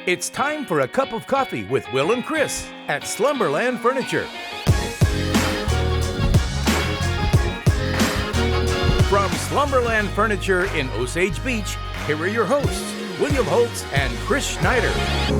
It's time for a cup of coffee with Will and Chris at Slumberland Furniture. From Slumberland Furniture in Osage Beach, here are your hosts, William Holtz and Chris Schneider.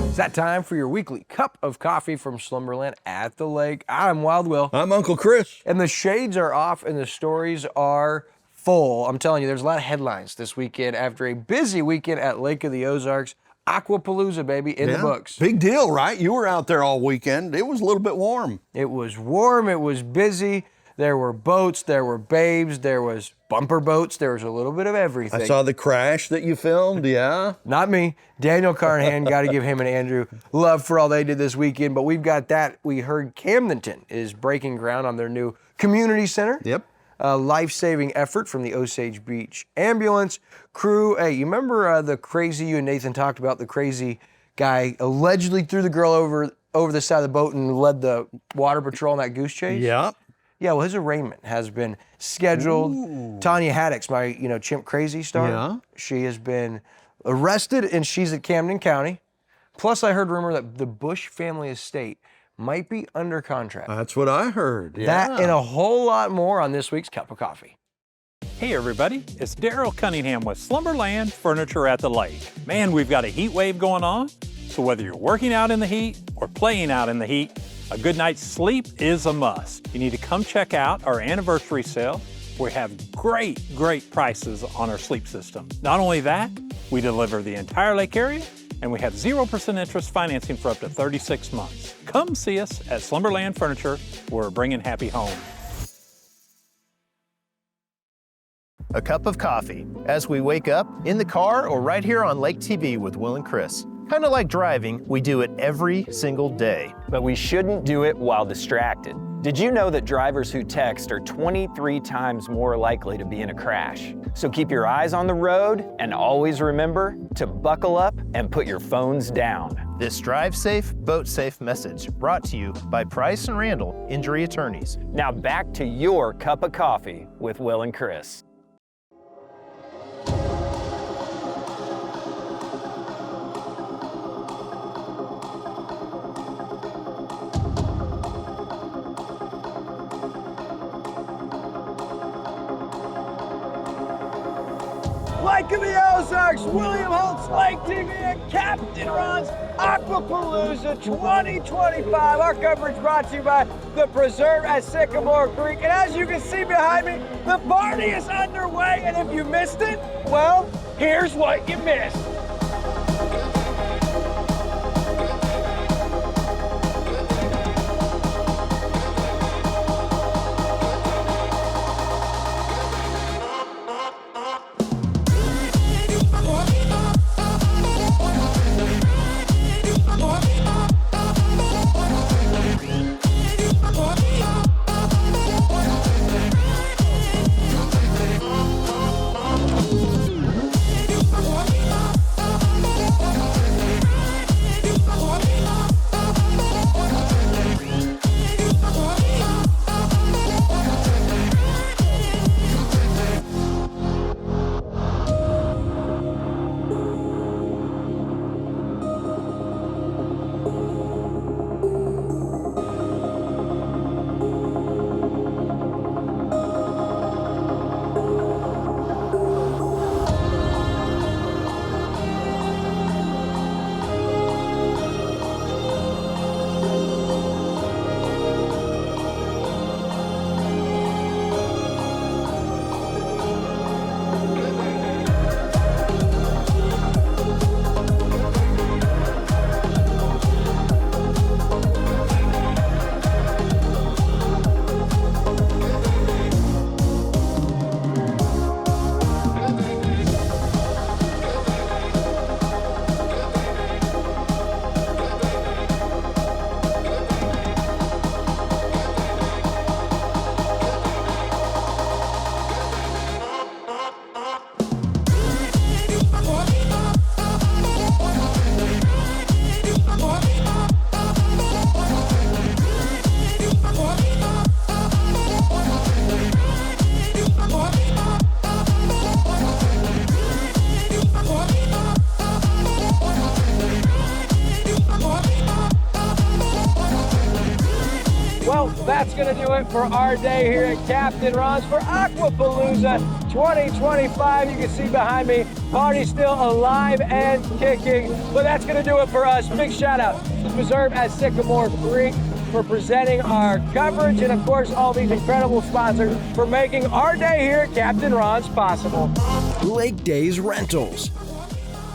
It's that time for your weekly cup of coffee from Slumberland at the lake. I'm Wild Will. I'm Uncle Chris. And the shades are off and the stories are full. I'm telling you, there's a lot of headlines this weekend after a busy weekend at Lake of the Ozarks. Aquapalooza, baby, in the books. Big deal, right? You were out there all weekend. It was a little bit warm. It was warm, it was busy. There were boats, there were babes, there was bumper boats, there was a little bit of everything. I saw the crash that you filmed, yeah. Not me. Daniel Carnahan, got to give him and Andrew love for all they did this weekend, but we've got that. We heard Camdenton is breaking ground on their new community center. Yep. A life-saving effort from the Osage Beach ambulance crew. Hey, you remember the crazy, you and Nathan talked about the crazy guy allegedly threw the girl over the side of the boat and led the water patrol on that goose chase? Yeah. Yeah, well, his arraignment has been scheduled. Ooh. Tanya Haddix, my Chimp Crazy star, Yeah. she has been arrested and she's at Camden County. Plus, I heard rumor that the Busch family estate might be under contract. That's what I heard. Yeah. That and a whole lot more on this week's Cup of Coffee. Hey everybody, it's Daryl Cunningham with Slumberland Furniture at the Lake. Man, we've got a heat wave going on, so whether you're working out in the heat or playing out in the heat, a good night's sleep is a must. You need to come check out our anniversary sale. We have great prices on our sleep system. Not only that, we deliver the entire lake area and we have 0% interest financing for up to 36 months. Come see us at Slumberland Furniture. We're bringing happy home. A cup of coffee as we wake up in the car or right here on Lake TV with Will and Chris. Kind of like driving, we do it every single day. But we shouldn't do it while distracted. Did you know that drivers who text are 23 times more likely to be in a crash? So keep your eyes on the road and always remember to buckle up and put your phones down. This Drive Safe, Boat Safe message brought to you by Price and Randall Injury Attorneys. Now back to your cup of coffee with Will and Chris. Lake of the Ozarks, William Holtz, Lake TV, and Captain Ron's Aquapalooza 2025. Our coverage brought to you by the Preserve at Sycamore Creek. And as you can see behind me, the party is underway. And if you missed it, well, here's what you missed. that's going to do it for our day here at Captain Ron's for Aquapalooza 2025. You can see behind me, party's still alive and kicking. But that's going to do it for us. Big shout out to Preserve at Sycamore Creek for presenting our coverage, and of course all these incredible sponsors for making our day here at Captain Ron's possible. Lake Days Rentals,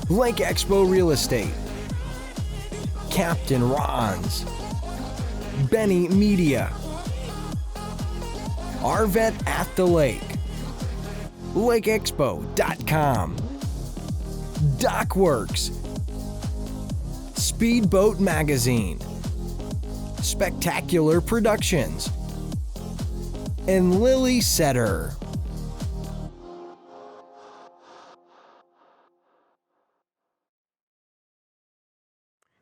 Lake Expo Real Estate, Captain Ron's, Benny Media, Arvet at the Lake, LakeExpo.com, Dockworks, Speedboat Magazine, Spectacular Productions, and Lily Setter.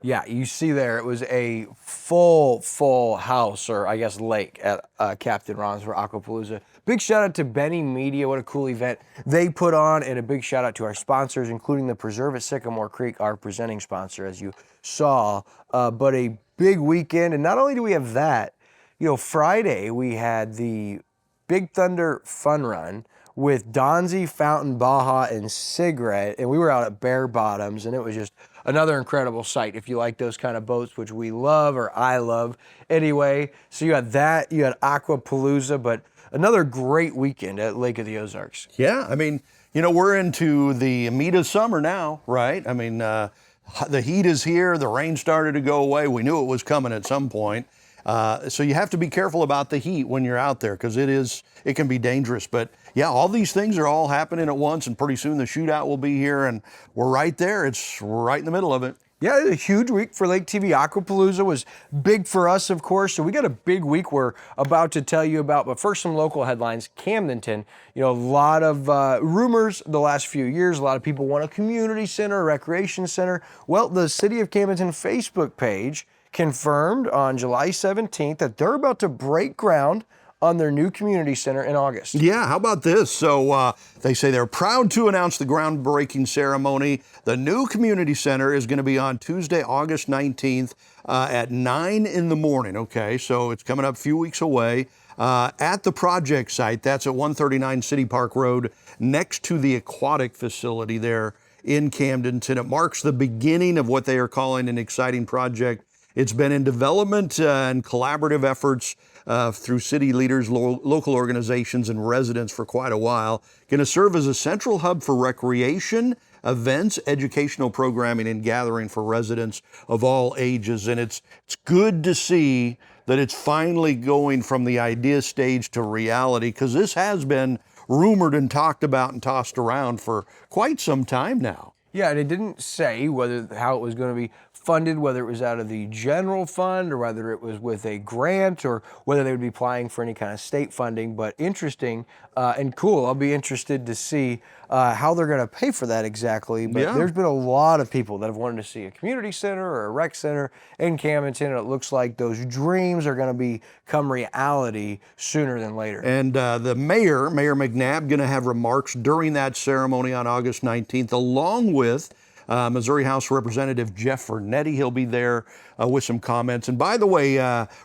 Yeah, you see there, it was a full house, or I guess lake, at Captain Ron's for Aquapalooza. Big shout out to Benny Media, what a cool event they put on, and a big shout out to our sponsors, including the Preserve at Sycamore Creek, our presenting sponsor, as you saw. But a big weekend, and not only do we have that, you know, Friday we had the Big Thunder Fun Run with Donzi, Fountain, Baja, and Cigarette, and we were out at Bare Bottoms, and it was just another incredible sight if you like those kind of boats, which we love, or I love anyway. So you had that, you had Aquapalooza, but another great weekend at Lake of the Ozarks. Yeah, I mean, you know, we're into the meat of summer now, right? I mean, the heat is here, the rain started to go away. We knew it was coming at some point. So you have to be careful about the heat when you're out there, because it can be dangerous. But yeah, all these things are all happening at once, and pretty soon the shootout will be here, and we're right there. We're right in the middle of it. Yeah, it was a huge week for Lake TV. Aquapalooza was big for us, of course. So we got a big week we're about to tell you about. But first, some local headlines. Camdenton, you know, a lot of rumors the last few years. A lot of people want a community center, a recreation center. Well, the City of Camdenton Facebook page confirmed on July 17th that they're about to break ground on their new community center in August. Yeah, how about this? So they say they're proud to announce the groundbreaking ceremony. The new community center is going to be on Tuesday, August 19th at 9 in the morning. Okay, so it's coming up a few weeks away. At the project site, that's at 139 City Park Road, next to the aquatic facility there in Camdenton. It marks the beginning of what they are calling an exciting project. It's been in development and collaborative efforts through city leaders, local organizations, and residents for quite a while. Going to serve as a central hub for recreation, events, educational programming, and gathering for residents of all ages. And it's good to see that it's finally going from the idea stage to reality, because this has been rumored and talked about and tossed around for quite some time now. Yeah, and it didn't say how it was going to be funded, whether it was out of the general fund or whether it was with a grant or whether they would be applying for any kind of state funding. But interesting and cool. I'll be interested to see how they're going to pay for that exactly. But there's been a lot of people that have wanted to see a community center or a rec center in Camdenton, and it looks like those dreams are going to become reality sooner than later. And the Mayor McNabb, going to have remarks during that ceremony on August 19th, along with Missouri House Representative Jeff Vernetti. He'll be there with some comments. And by the way,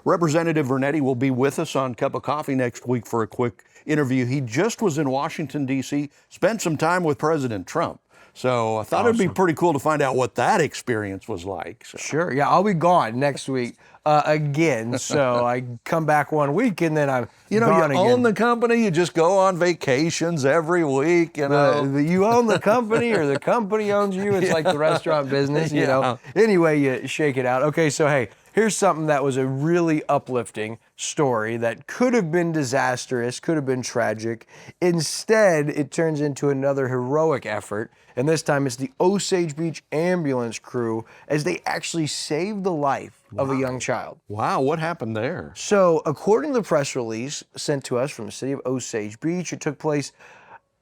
Representative Vernetti will be with us on Cup of Coffee next week for a quick interview. He just was in Washington, D.C., spent some time with President Trump. So I thought it'd be pretty cool to find out what that experience was like. So. Sure. Yeah, I'll be gone next week again. So I come back 1 week and then I'm gone again. You own the company. You just go on vacations every week. You know, you own the company or the company owns you. It's like the restaurant business. You know. Anyway, you shake it out. Okay. So hey, here's something that was a really uplifting story that could have been disastrous, could have been tragic. Instead, it turns into another heroic effort. And this time it's the Osage Beach ambulance crew, as they actually saved the life of a young child. Wow, what happened there? So according to the press release sent to us from the city of Osage Beach, it took place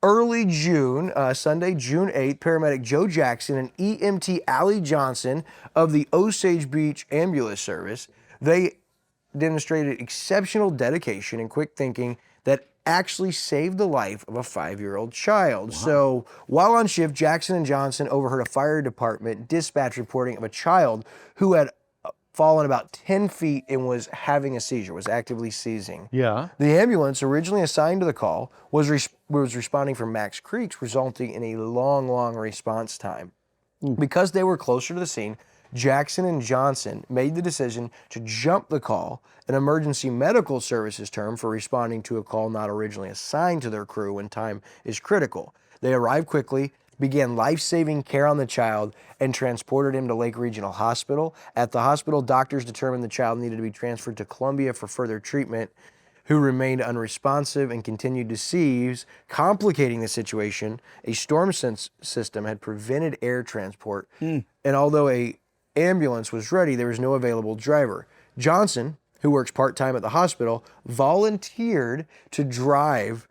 early June, Sunday, June 8th. Paramedic Joe Jackson and EMT Allie Johnson of the Osage Beach Ambulance Service, they demonstrated exceptional dedication and quick thinking that actually saved the life of a 5-year-old child. Wow. So while on shift, Jackson and Johnson overheard a fire department dispatch reporting of a child who had fallen about 10 feet and was having a seizure, was actively seizing. Yeah. The ambulance originally assigned to the call was responding from Max Creeks, resulting in a long response time. Because they were closer to the scene, Jackson and Johnson made the decision to jump the call, an emergency medical services term for responding to a call not originally assigned to their crew when time is critical. They arrived quickly, began life-saving care on the child, and transported him to Lake Regional Hospital. At the hospital, doctors determined the child needed to be transferred to Columbia for further treatment, who remained unresponsive and continued to seize, complicating the situation. A storm system had prevented air transport, and although a ambulance was ready, there was no available driver. Johnson, who works part-time at the hospital, volunteered to drive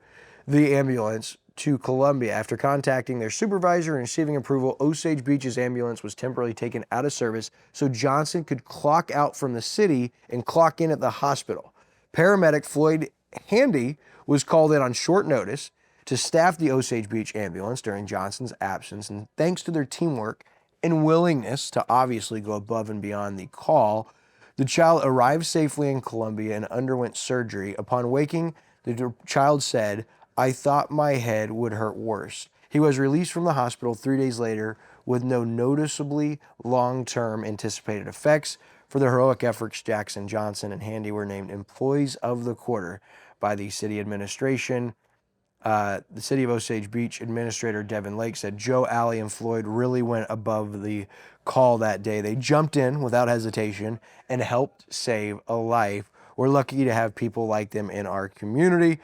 the ambulance to Columbia. After contacting their supervisor and receiving approval, Osage Beach's ambulance was temporarily taken out of service so Johnson could clock out from the city and clock in at the hospital. Paramedic Floyd Handy was called in on short notice to staff the Osage Beach ambulance during Johnson's absence, and thanks to their teamwork and willingness to obviously go above and beyond the call, the child arrived safely in Columbia and underwent surgery. Upon waking, the child said, "I thought my head would hurt worse." He was released from the hospital 3 days later with no noticeably long-term anticipated effects. For their heroic efforts, Jackson, Johnson, and Handy were named Employees of the Quarter by the city administration. The City of Osage Beach Administrator Devin Lake said Joe, Allie, and Floyd really went above the call that day. They jumped in without hesitation and helped save a life. We're lucky to have people like them in our community.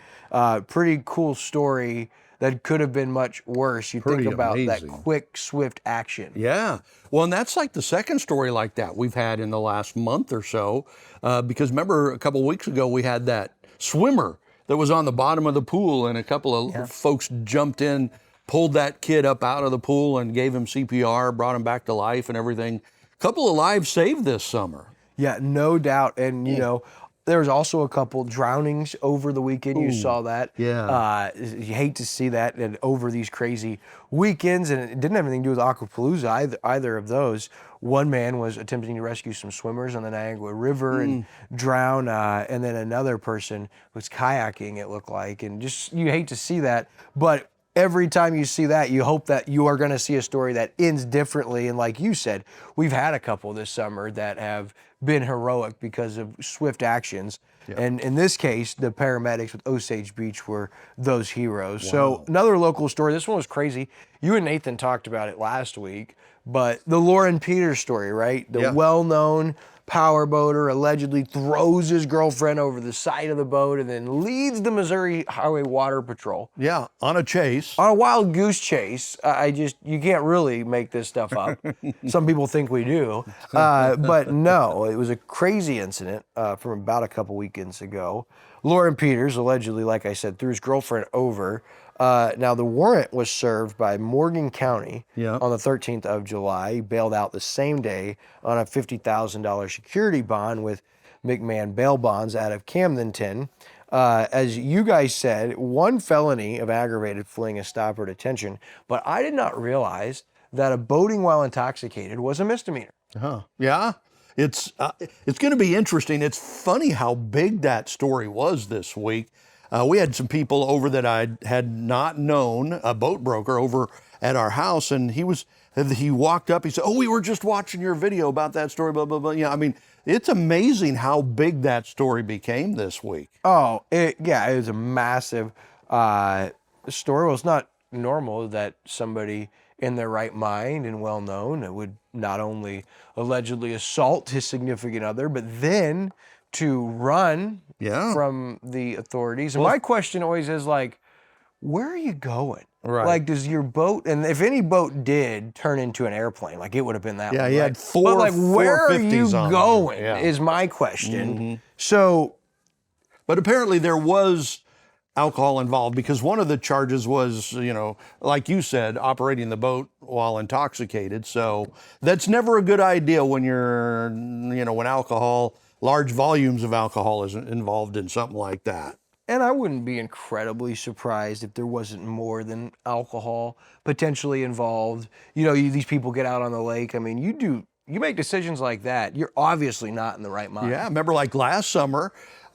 Pretty cool story that could have been much worse. You think about that quick, swift action. Yeah. Well, and that's like the second story like that we've had in the last month or so. Because remember, a couple weeks ago, we had that swimmer that was on the bottom of the pool, and a couple of folks jumped in, pulled that kid up out of the pool and gave him CPR, brought him back to life and everything. A couple of lives saved this summer. Yeah, no doubt. And, you know, there was also a couple drownings over the weekend. You saw that. Yeah. You hate to see that, and over these crazy weekends, and it didn't have anything to do with Aquapalooza, either of those. One man was attempting to rescue some swimmers on the Niagara River and drown, and then another person was kayaking, it looked like, and just, you hate to see that, but every time you see that, you hope that you are going to see a story that ends differently. And like you said, we've had a couple this summer that have been heroic because of swift actions. And in this case, the paramedics with Osage Beach were those heroes. So another local story, this one was crazy. You and Nathan talked about it last week, but the Lauren Peters story, right? The well-known power boater allegedly throws his girlfriend over the side of the boat and then leads the Missouri Highway Water Patrol. Yeah, on a chase. On a wild goose chase. You can't really make this stuff up. Some people think we do. But no, it was a crazy incident from about a couple weekends ago. Lauren Peters allegedly, like I said, threw his girlfriend over. Now, the warrant was served by Morgan County on the 13th of July. He bailed out the same day on a $50,000 security bond with McMahon Bail Bonds out of Camdenton. As you guys said, one felony of aggravated fleeing a stop or detention, but I did not realize that a boating while intoxicated was a misdemeanor. Yeah. It's going to be interesting. It's funny how big that story was this week. We had some people over that I had not known, a boat broker over at our house, and he walked up, he said, "Oh, we were just watching your video about that story, blah, blah, blah." Yeah, I mean, it's amazing how big that story became this week. Oh, it was a massive story. Well, it's not normal that somebody in their right mind and well-known would not only allegedly assault his significant other, but then to run from the authorities. And my question always is, like, where are you going? Right. Like, does your boat, and if any boat did turn into an airplane, like it would have been that one. Yeah, he had four. But like, where are you 450s on going there. is my question. So, but apparently there was alcohol involved, because one of the charges was, like you said, operating the boat while intoxicated. So that's never a good idea when you're, when alcohol, large volumes of alcohol is involved in something like that. And I wouldn't be incredibly surprised if there wasn't more than alcohol potentially involved. These people get out on the lake. I mean, you you make decisions like that, you're obviously not in the right mind. Yeah, remember like last summer,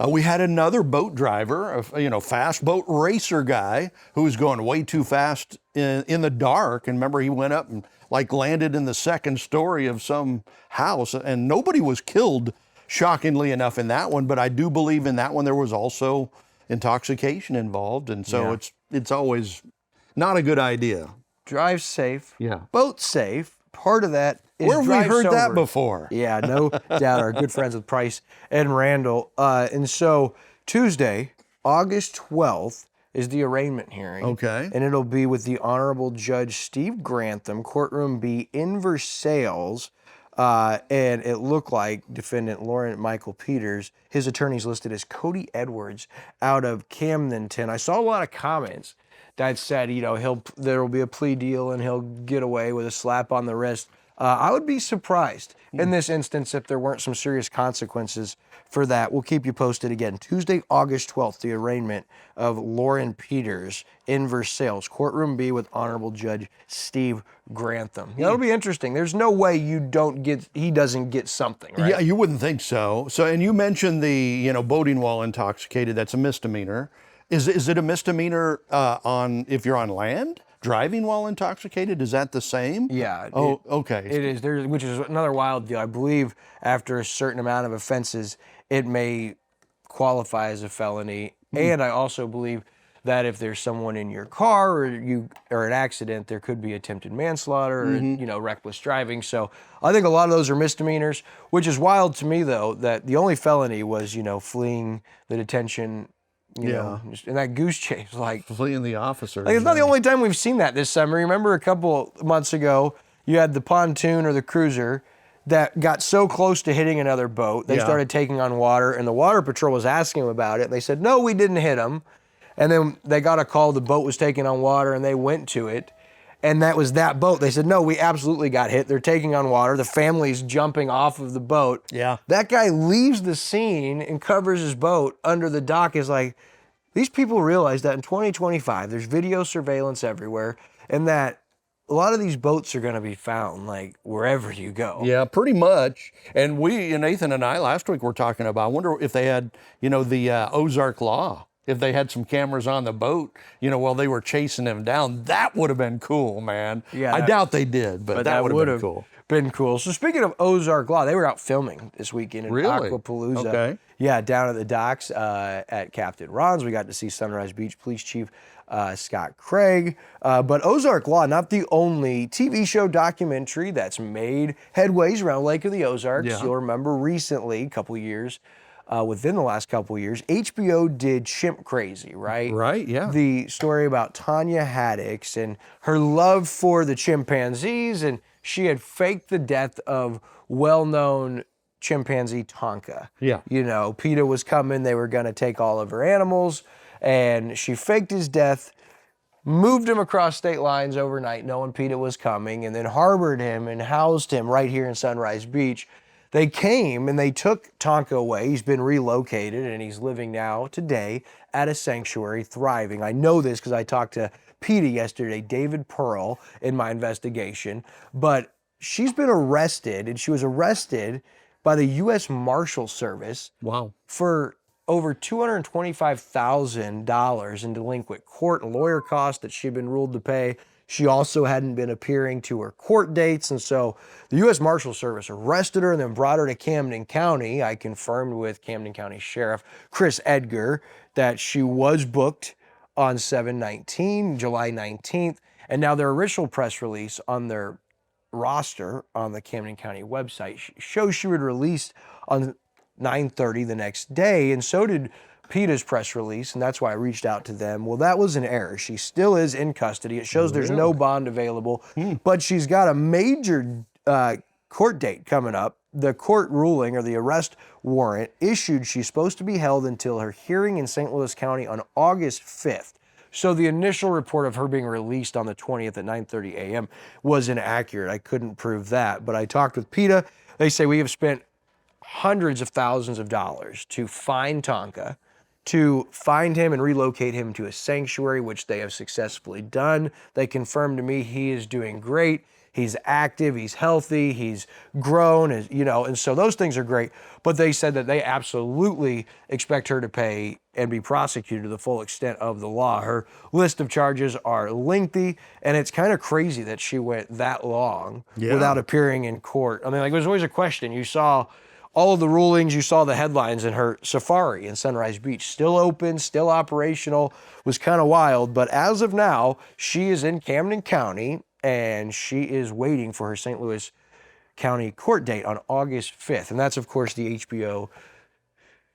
we had another boat driver, fast boat racer guy who was going way too fast in the dark. And remember, he went up and like landed in the second story of some house, and nobody was killed, shockingly enough, in that one. But I do believe in that one there was also intoxication involved, and so it's always not a good idea. Drive safe. Yeah. Boat safe. Part of that is Where have we drive heard that sober. before? Yeah, no doubt. Our good friends with Price and Randall. And so Tuesday, August 12th, is the arraignment hearing. Okay. And it'll be with the Honorable Judge Steve Grantham, courtroom B in Versailles. And it looked like defendant Lauren Michael Peters, his attorney's listed as Cody Edwards out of Camdenton. I saw a lot of comments that said, there will be a plea deal and he'll get away with a slap on the wrist. I would be surprised in this instance if there weren't some serious consequences for that. We'll keep you posted again. Tuesday, August 12th, the arraignment of Lauren Peters in Versailles, courtroom B with Honorable Judge Steve Grantham. That'll be interesting. There's no way he doesn't get something, right? Yeah, you wouldn't think so. And you mentioned the, boating while intoxicated. That's a misdemeanor. Is it a misdemeanor if you're on land? Driving while intoxicated, is that the same? Yeah. Okay. It is, which is another wild deal. I believe after a certain amount of offenses, it may qualify as a felony. And I also believe that if there's someone in your car or an accident, there could be attempted manslaughter or reckless driving. So I think a lot of those are misdemeanors, which is wild to me though, that the only felony was, fleeing the detention. Just in that goose chase, like fleeing the officer. Like it's not the only time we've seen that this summer. Remember a couple months ago, you had the pontoon or the cruiser that got so close to hitting another boat, they started taking on water, and the water patrol was asking them about it. And they said, no, we didn't hit them. And then they got a call, the boat was taking on water, and they went to it. And that was that boat. They said, no, we absolutely got hit. They're taking on water. The family's jumping off of the boat. Yeah. That guy leaves the scene and covers his boat under the dock. Is like, these people realize that in 2025, there's video surveillance everywhere, and that a lot of these boats are going to be found like wherever you go. Yeah, pretty much. And Nathan and I last week were talking about, I wonder if they had, the Ozark law. If they had some cameras on the boat, while they were chasing him down, that would have been cool, man. Yeah, I doubt they did, but that would have been cool. So speaking of Ozark Law, they were out filming this weekend in Aquapalooza. Okay. Yeah, down at the docks at Captain Ron's. We got to see Sunrise Beach Police Chief Scott Craig. But Ozark Law, not the only TV show documentary that's made headways around Lake of the Ozarks. Yeah. You'll remember recently, within the last couple years, HBO did Chimp Crazy, right? Right, yeah. The story about Tanya Haddix and her love for the chimpanzees, and she had faked the death of well-known chimpanzee Tonka. Yeah. PETA was coming, they were gonna take all of her animals, and she faked his death, moved him across state lines overnight knowing PETA was coming, and then harbored him and housed him right here in Sunrise Beach. They came and they took Tonka away. He's been relocated and he's living now today at a sanctuary, thriving. I know this because I talked to PETA yesterday, David Pearl, in my investigation. But she's been arrested, and she was arrested by the U.S. Marshal Service. Wow. For over $225,000 in delinquent court and lawyer costs that she'd been ruled to pay. She also hadn't been appearing to her court dates, and so the U.S. Marshal Service arrested her and then brought her to Camden County. I confirmed with Camden County Sheriff Chris Edgar that she was booked on 7/19, July 19th, and now their original press release on their roster on the Camden County website shows she would released on 9:30 the next day, and so did PETA's press release, and that's why I reached out to them. Well, that was an error. She still is in custody. It shows there's no bond available, but she's got a major court date coming up. The court ruling, or the arrest warrant issued, she's supposed to be held until her hearing in St. Louis County on August 5th. So the initial report of her being released on the 20th at 9:30 a.m. was inaccurate. I couldn't prove that, but I talked with PETA. They say we have spent hundreds of thousands of dollars to find Tonka, to find him and relocate him to a sanctuary, which they have successfully done. They confirmed to me he is doing great. He's active, he's healthy, he's grown, and so those things are great. But they said that they absolutely expect her to pay and be prosecuted to the full extent of the law. Her list of charges are lengthy, and it's kind of crazy that she went that long without appearing in court. I mean, like, there's always a question. You saw all of the rulings, you saw the headlines, in her safari in Sunrise Beach, still open, still operational, was kind of wild. But as of now, she is in Camden County, and she is waiting for her St. Louis County court date on August 5th. And that's, of course, the HBO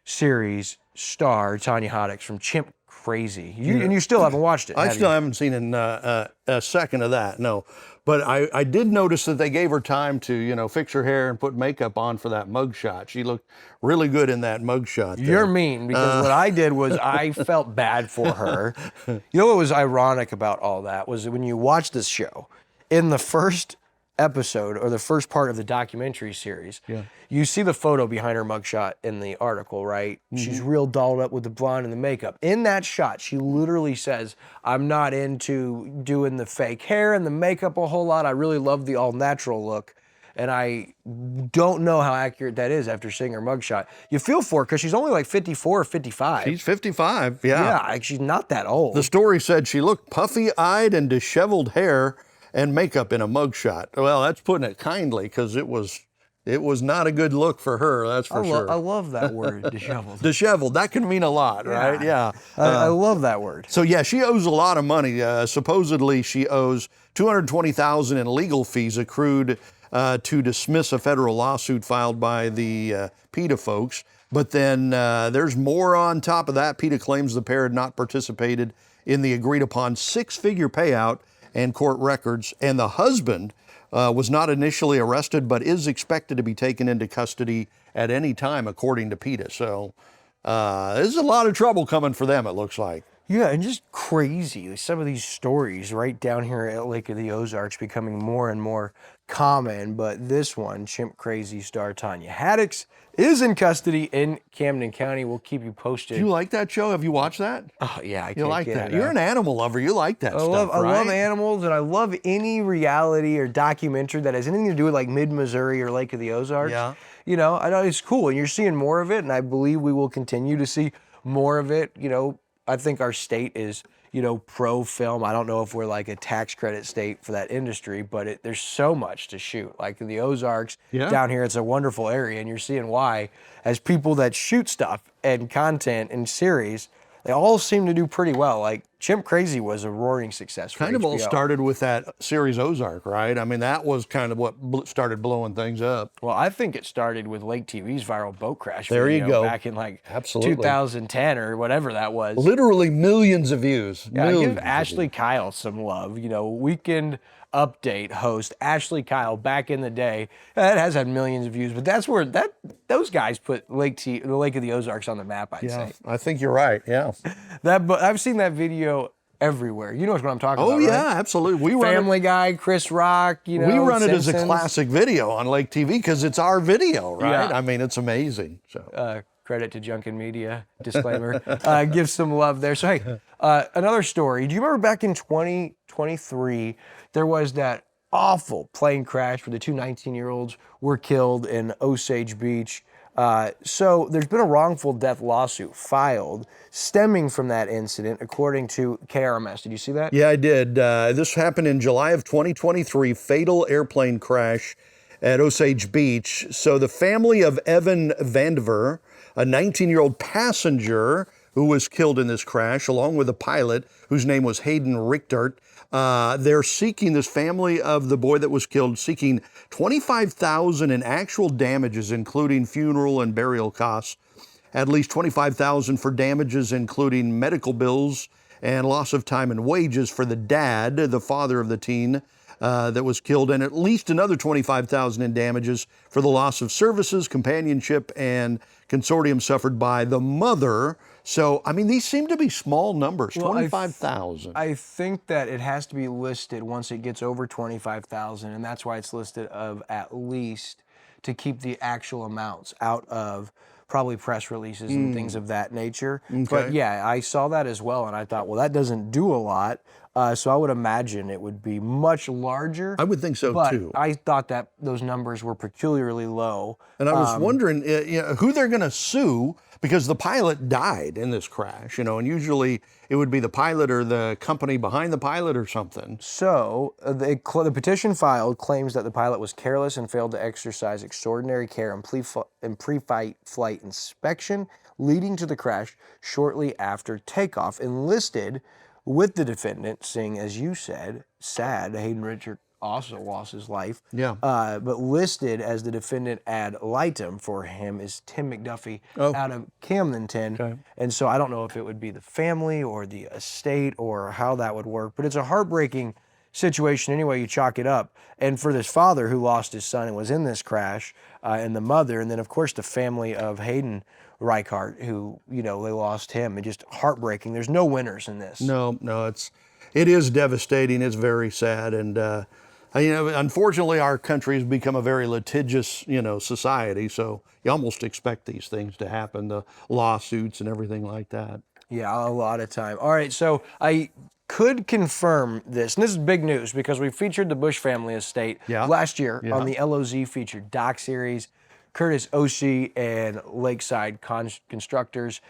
series star, Tanya Haddix from Chimp Crazy. And you still haven't watched it, I still haven't seen a second of that, no. But I did notice that they gave her time to, fix her hair and put makeup on for that mugshot. She looked really good in that mugshot there. You're mean, because what I did was I felt bad for her. You know what was ironic about all that was when you watch this show, in the first episode or the first part of the documentary series, you see the photo behind her mugshot in the article, right? She's real dolled up with the blonde and the makeup. In that shot, she literally says, I'm not into doing the fake hair and the makeup a whole lot. I really love the all natural look. And I don't know how accurate that is after seeing her mugshot. You feel for her because she's only like 54 or 55. She's 55, Yeah, like she's not that old. The story said she looked puffy-eyed and disheveled hair and makeup in a mugshot. Well, that's putting it kindly, because it was not a good look for her, that's for sure. I love that word, disheveled. Disheveled, that can mean a lot, right? Yeah. I love that word. So yeah, she owes a lot of money. Supposedly she owes $220,000 in legal fees accrued to dismiss a federal lawsuit filed by the PETA folks. But then there's more on top of that. PETA claims the pair had not participated in the agreed upon 6-figure payout and court records, and the husband was not initially arrested, but is expected to be taken into custody at any time, according to PETA. So there's a lot of trouble coming for them, it looks like. Yeah, and just crazy. Some of these stories right down here at Lake of the Ozarks becoming more and more common, but this one, Chimp Crazy star Tanya Haddix, is in custody in Camden County. We'll keep you posted. Do you like that show? Have you watched that? Oh, yeah, I You like that? You're an animal lover. You like that stuff, right? I love animals, and I love any reality or documentary that has anything to do with like mid-Missouri or Lake of the Ozarks. Yeah. I know it's cool, and you're seeing more of it, and I believe we will continue to see more of it. I think our state is, pro-film. I don't know if we're like a tax credit state for that industry, but there's so much to shoot. Like in the Ozarks, down here, it's a wonderful area, and you're seeing why, as people that shoot stuff and content and series, they all seem to do pretty well. Like Chimp Crazy was a roaring success for Kind of HBO. all started with that series Ozark, right? I mean, that was kind of what started blowing things up. Well, I think it started with Lake TV's viral boat crash There video you go. back in like Absolutely. 2010 or whatever that was. Literally millions of views. Yeah, millions give Ashley Kyle some love. Weekend Update host Ashley Kyle back in the day. That has had millions of views, but that's where those guys put the Lake of the Ozarks on the map, I'd say. I think you're right, yeah. But I've seen that video everywhere. You know what I'm talking about, Oh, yeah, right? absolutely. Family Guy, Chris Rock, We run it as a Simpsons. classic video on Lake TV because it's our video, right? Yeah. I mean, it's amazing. So Credit to Junkin Media, disclaimer. Give some love there. So, hey, another story. Do you remember back in 2023, there was that awful plane crash where the two 19-year-olds were killed in Osage Beach? So there's been a wrongful death lawsuit filed stemming from that incident, according to KRMS. Did you see that? yeah, I did. This happened in July of 2023, fatal airplane crash at Osage Beach. So the family of Evan Vandiver, a 19-year-old passenger who was killed in this crash, along with a pilot whose name was Hayden Richtert. They're seeking, this family of the boy that was killed, seeking $25,000 in actual damages, including funeral and burial costs, at least $25,000 for damages, including medical bills and loss of time and wages for the dad, the father of the teen that was killed, and at least another $25,000 in damages for the loss of services, companionship, and consortium suffered by the mother. So, I mean, these seem to be small numbers, Well, 25,000. I think that it has to be listed once it gets over 25,000, and that's why it's listed of at least, to keep the actual amounts out of probably press releases and things of that nature. But yeah, I saw that as well, and I thought, well, that doesn't do a lot. So I would imagine it would be much larger. I would think so but too. I thought that those numbers were peculiarly low. And I was wondering who they're going to sue, because the pilot died in this crash, and usually it would be the pilot or the company behind the pilot or something. So the petition filed claims that the pilot was careless and failed to exercise extraordinary care in pre-flight inspection, leading to the crash shortly after takeoff, and listed with the defendant, seeing, as you said, sad, Hayden Richard also lost his life. Yeah. But listed as the defendant ad litem for him is Tim McDuffie out of Camdenton. Okay. And so I don't know if it would be the family or the estate or how that would work, but it's a heartbreaking situation anyway you chalk it up. And for this father who lost his son and was in this crash, and the mother, and then of course the family of Hayden Reichart, who, they lost him, and just heartbreaking. There's no winners in this. No, it is devastating. It's very sad. And, unfortunately, our country has become a very litigious, society. So you almost expect these things to happen, the lawsuits and everything like that. Yeah, a lot of time. All right, so I could confirm this, and this is big news because we featured the Busch family estate last year on the LOZ featured doc series. Curtis Oshie and Lakeside Constructors.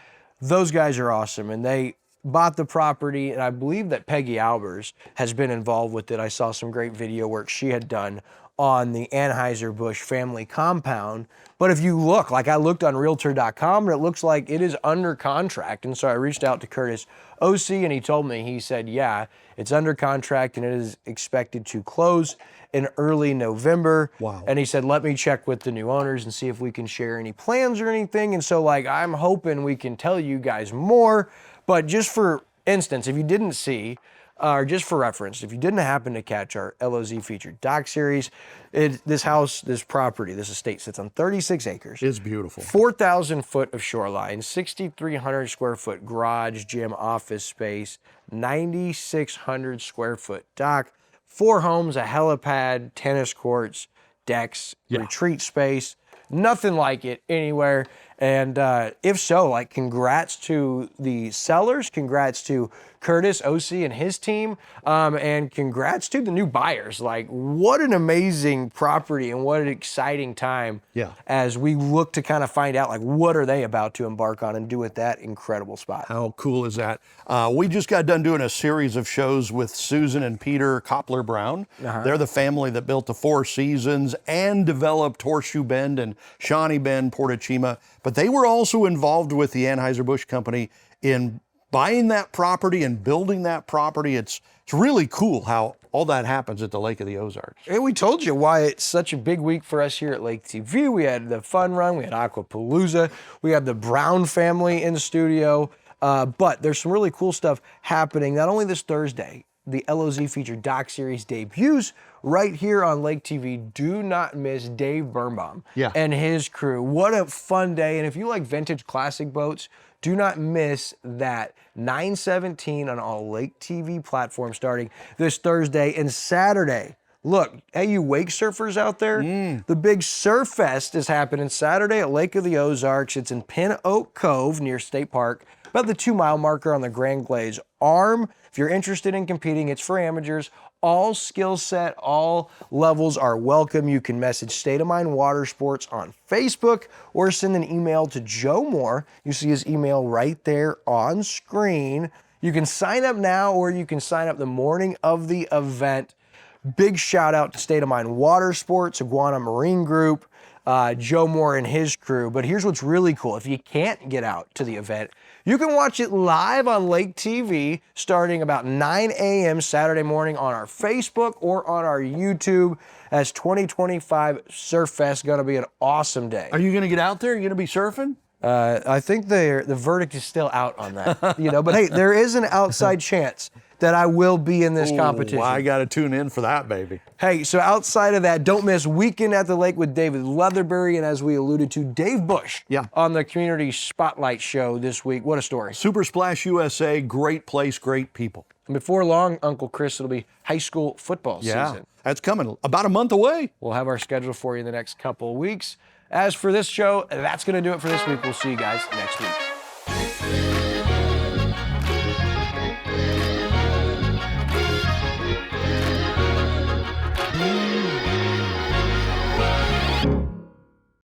Those guys are awesome, and they bought the property, and I believe that Peggy Albers has been involved with it. I saw some great video work she had done on the Anheuser-Busch family compound. But if you look, like I looked on Realtor.com, and it looks like it is under contract. And so I reached out to Curtis Oshie, and he told me, he said, yeah, it's under contract, and it is expected to close in early November. Wow. And he said, let me check with the new owners and see if we can share any plans or anything. And so I'm hoping we can tell you guys more. But just for instance, if you didn't see, or just for reference, if you didn't happen to catch our LOZ featured doc series, this house, this property, this estate sits on 36 acres. It's beautiful. 4,000 foot of shoreline, 6,300 square foot garage, gym, office space, 9,600 square foot dock, 4 homes, a helipad, tennis courts, decks, retreat space. Nothing like it anywhere. And if so, congrats to the sellers, congrats to Curtis Oshie and his team, and congrats to the new buyers. What an amazing property and what an exciting time as we look to kind of find out, what are they about to embark on and do with that incredible spot. How cool is that? We just got done doing a series of shows with Susan and Peter Koppler Brown. They're the family that built the Four Seasons and developed Horseshoe Bend and Shawnee Bend, Portachima. But they were also involved with the Anheuser-Busch Company in buying that property and building that property. It's really cool how all that happens at the Lake of the Ozarks. And we told you why it's such a big week for us here at Lake TV. We had the fun run, we had Aquapalooza, we had the Brown family in the studio, but there's some really cool stuff happening, not only this Thursday. The LOZ featured doc series debuts right here on Lake TV. Do not miss Dave Birnbaum and his crew. What a fun day. And if you like vintage classic boats, do not miss that 9/17 on all Lake TV platforms starting this Thursday and Saturday. Look, hey, you wake surfers out there, the big Surf Fest is happening Saturday at Lake of the Ozarks. It's in Pin Oak Cove near State Park, about the 2-mile marker on the Grand Glades Arm. If you're interested in competing, it's for amateurs. All skill set, all levels are welcome. You can message State of Mind Water Sports on Facebook or send an email to Joe Moore. You see his email right there on screen. You can sign up now or you can sign up the morning of the event. Big shout out to State of Mind Water Sports, Iguana Marine Group, Joe Moore and his crew. But here's what's really cool. If you can't get out to the event, you can watch it live on Lake TV starting about 9 a.m. Saturday morning on our Facebook or on our YouTube. As 2025 Surf Fest, going to be an awesome day. Are you going to get out there? Are you going to be surfing? I think the verdict is still out on that, but hey, there is an outside chance that I will be in this competition. Well, I got to tune in for that, baby. Hey, so outside of that, don't miss Weekend at the Lake with David Leatherbury, and as we alluded to, Dave Busch on the Community Spotlight Show this week. What a story. Super Splash USA, great place, great people. And before long, Uncle Chris, it'll be high school football season. That's coming about a month away. We'll have our schedule for you in the next couple of weeks. As for this show, that's going to do it for this week. We'll see you guys next week.